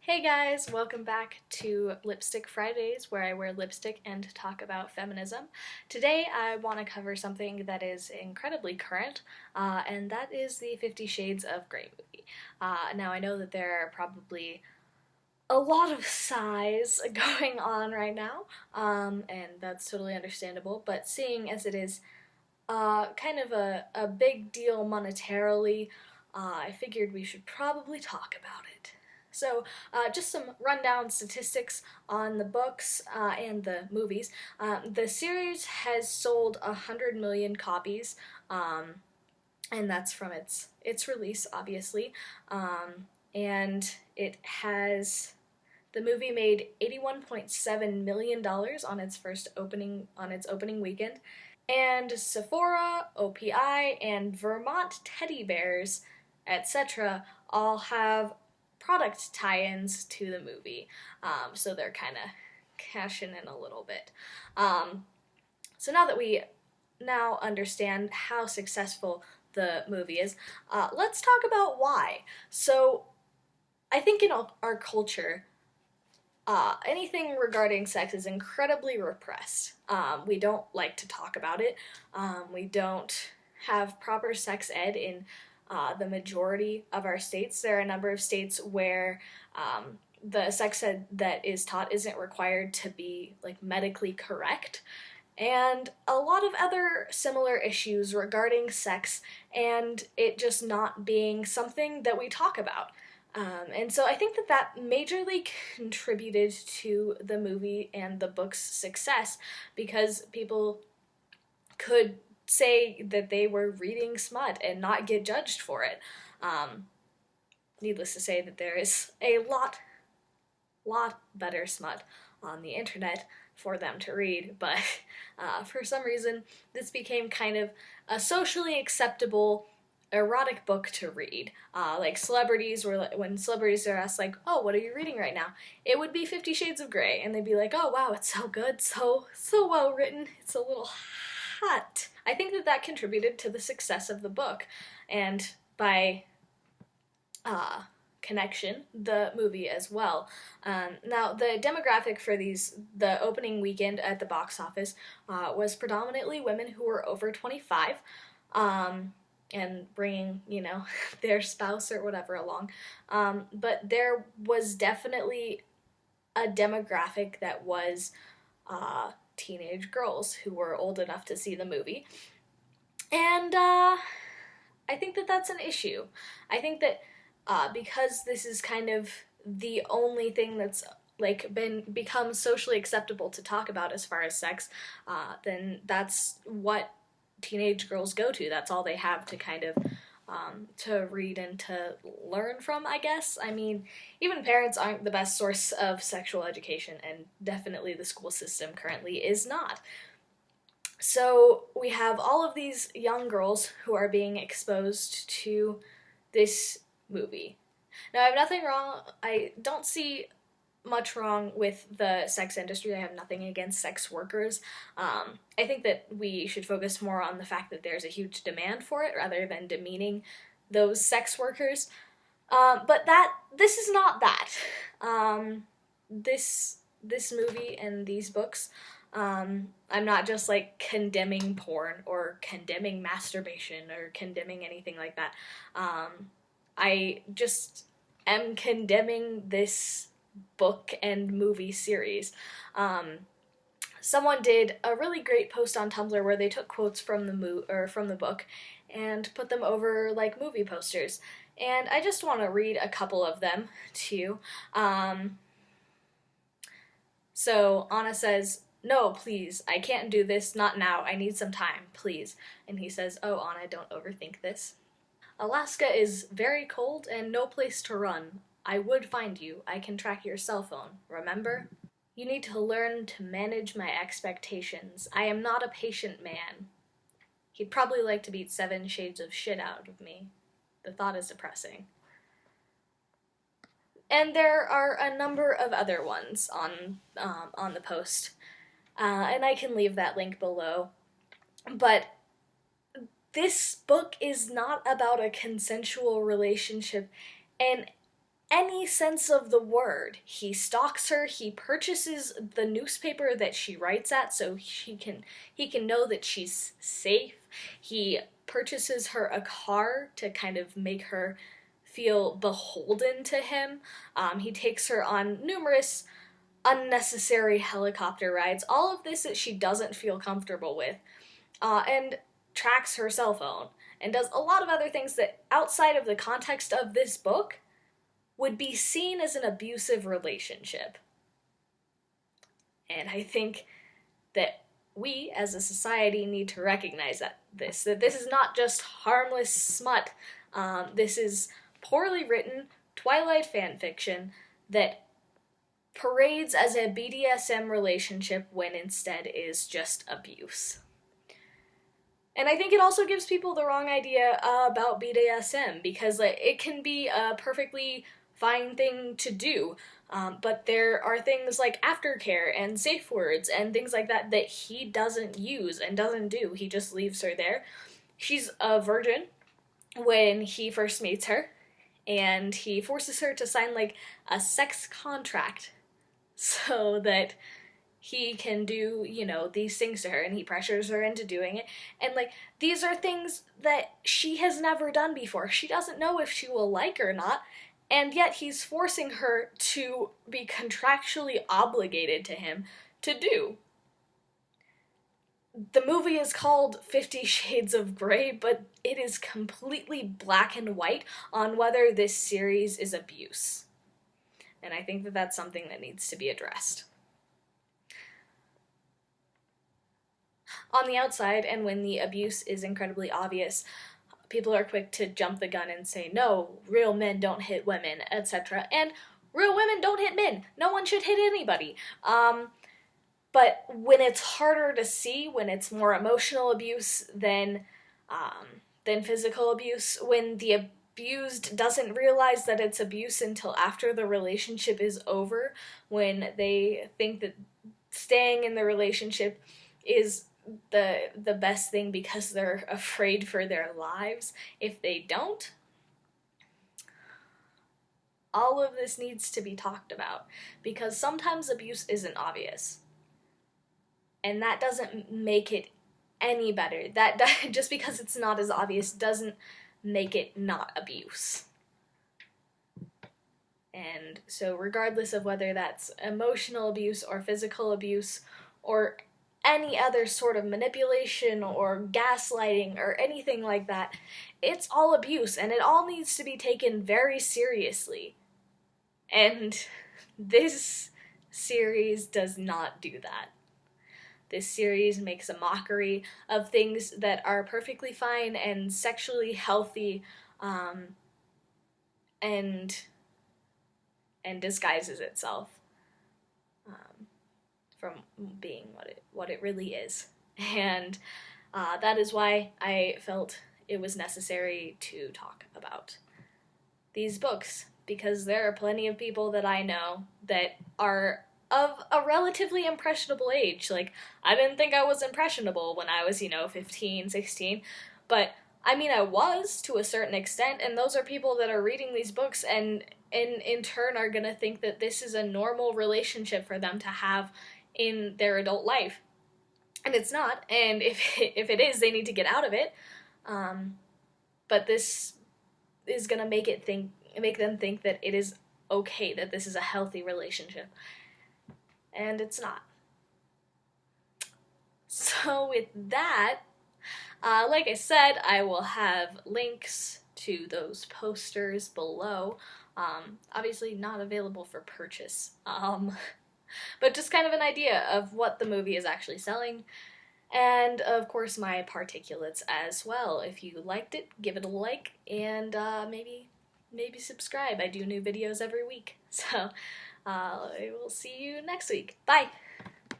Hey guys, welcome back to Lipstick Fridays, where I wear lipstick and talk about feminism. Today I want to cover something that is incredibly current, and that is the 50 Shades of Grey movie. Now I know that there are probably a lot of sighs going on right now, and that's totally understandable, but seeing as it is kind of a big deal monetarily, I figured we should probably talk about it. So, just some rundown statistics on the books and the movies. The series has sold 100 million copies, and that's from its release, obviously. And it has the movie made $81.7 million on its opening weekend, and Sephora, OPI, and Vermont Teddy Bears, etc., all have product tie-ins to the movie. So they're kind of cashing in a little bit. So now that we now understand how successful the movie is, let's talk about why. So I think in our culture, anything regarding sex is incredibly repressed. We don't like to talk about it. We don't have proper sex ed in the majority of our states. There are a number of states where the sex ed that is taught isn't required to be like medically correct, and a lot of other similar issues regarding sex and it just not being something that we talk about. And so I think that majorly contributed to the movie and the book's success, because people could say that they were reading smut and not get judged for it. Needless to say that there is a lot better smut on the internet for them to read, but for some reason this became kind of a socially acceptable erotic book to read. Like celebrities were, when celebrities are asked like, "Oh, what are you reading right now?" It would be 50 Shades of Grey, and they'd be like, "Oh wow, it's so good, so well written. It's a little hot." I think that contributed to the success of the book, and by connection, the movie as well. Now, the demographic for the opening weekend at the box office was predominantly women who were over 25. And bringing, their spouse or whatever along. But there was definitely a demographic that was teenage girls who were old enough to see the movie. And I think that that's an issue. I think that because this is kind of the only thing that's become socially acceptable to talk about as far as sex, then that's what teenage girls go to. That's all they have to kind of to read and to learn from, I guess. I mean, even parents aren't the best source of sexual education, and definitely the school system currently is not. So we have all of these young girls who are being exposed to this movie. Now, I have nothing wrong. I don't see much wrong with the sex industry. I have nothing against sex workers. I think that we should focus more on the fact that there's a huge demand for it rather than demeaning those sex workers. But this is not that. This movie and these books, I'm not just like condemning porn or condemning masturbation or condemning anything like that. I just am condemning this book and movie series. Someone did a really great post on Tumblr where they took quotes from the book and put them over like movie posters, and I just want to read a couple of them to you. So Anna says, "No, please, I can't do this, not now, I need some time, please." And he says, "Oh, Anna, don't overthink this. Alaska is very cold and no place to run. I would find you. I can track your cell phone, remember? You need to learn to manage my expectations. I am not a patient man." He'd probably like to beat 7 shades of shit out of me. The thought is depressing. And there are a number of other ones on the post, and I can leave that link below. But this book is not about a consensual relationship, and any sense of the word. He stalks her, he purchases the newspaper that she writes at so he can know that she's safe. He purchases her a car to kind of make her feel beholden to him. He takes her on numerous unnecessary helicopter rides, all of this that she doesn't feel comfortable with, and tracks her cell phone, and does a lot of other things that, outside of the context of this book, would be seen as an abusive relationship. And I think that we, as a society, need to recognize that this is not just harmless smut. This is poorly written Twilight fanfiction that parades as a BDSM relationship when instead is just abuse. And I think it also gives people the wrong idea about BDSM, because it can be a perfectly fine thing to do, but there are things like aftercare and safe words and things like that that he doesn't use and doesn't do. He just leaves her there. She's a virgin when he first meets her, and he forces her to sign like a sex contract so that he can do, these things to her, and he pressures her into doing it. And these are things that she has never done before. She doesn't know if she will like or not, and yet he's forcing her to be contractually obligated to him to do. The movie is called 50 Shades of Grey, but it is completely black and white on whether this series is abuse. And I think that that's something that needs to be addressed. On the outside, and when the abuse is incredibly obvious, people are quick to jump the gun and say, no, real men don't hit women, etc. And real women don't hit men. No one should hit anybody. But when it's harder to see, when it's more emotional abuse than physical abuse, when the abused doesn't realize that it's abuse until after the relationship is over, when they think that staying in the relationship is the best thing because they're afraid for their lives if they don't. All of this needs to be talked about, because sometimes abuse isn't obvious. And that doesn't make it any better. That just because it's not as obvious doesn't make it not abuse. And so regardless of whether that's emotional abuse or physical abuse or any other sort of manipulation or gaslighting or anything like that, it's all abuse, and it all needs to be taken very seriously. And this series does not do that. This series makes a mockery of things that are perfectly fine and sexually healthy, and disguises itself from being what it really is. And that is why I felt it was necessary to talk about these books, because there are plenty of people that I know that are of a relatively impressionable age. I didn't think I was impressionable when I was, 15, 16, but I was to a certain extent, and those are people that are reading these books and in turn are gonna think that this is a normal relationship for them to have in their adult life. And it's not, and if it is, they need to get out of it. But this is gonna make them think that it is okay, that this is a healthy relationship. And it's not. So with that, like I said, I will have links to those posters below. Obviously not available for purchase, but just kind of an idea of what the movie is actually selling. And of course my particulates as well. If you liked it, give it a like, and maybe subscribe. I do new videos every week. So I will see you next week. Bye!